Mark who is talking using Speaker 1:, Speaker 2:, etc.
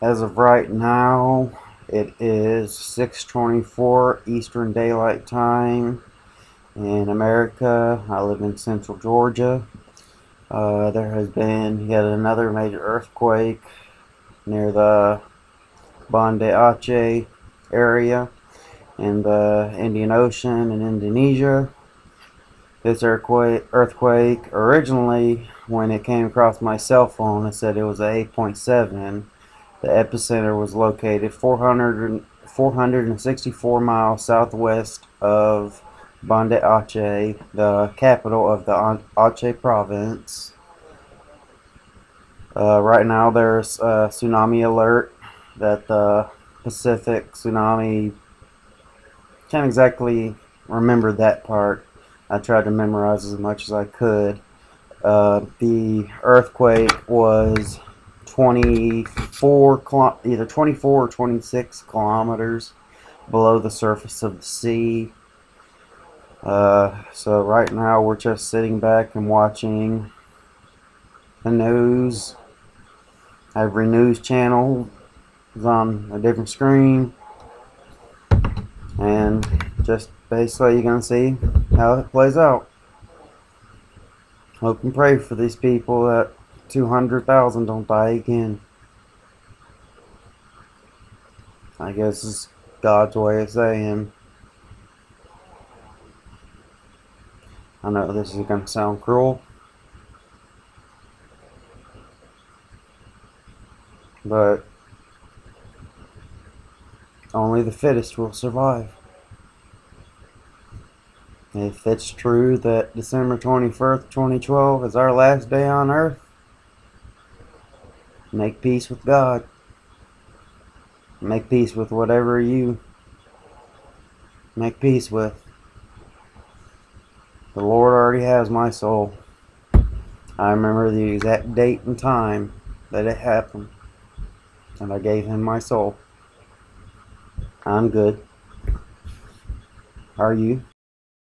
Speaker 1: As of right now, it is 6:24 Eastern Daylight Time in America. I live in Central Georgia. There has been yet another major earthquake near the Banda Aceh area in the Indian Ocean in Indonesia. This earthquake originally, when it came across my cell phone, it said it was 8.7. The epicenter was located 464 miles southwest of Banda Aceh, the capital of the Aceh province. Right now there's a tsunami alert that the Pacific tsunami, can't exactly remember that part. I tried to memorize as much as I could. The earthquake was either 24 or 26 kilometers below the surface of the sea. So right now we're just sitting back and watching the news. Every news channel is on a different screen, and just basically you're gonna see how it plays out. Hope and pray for these people that 200,000 don't die again. I guess it's God's way of saying. I know this is gonna sound cruel, but only the fittest will survive. If it's true that December 21st, 2012 is our last day on earth, make peace with God. Make peace with whatever you make peace with. The Lord already has my soul. I remember the exact date and time that it happened, and I gave Him my soul. I'm good. Are you?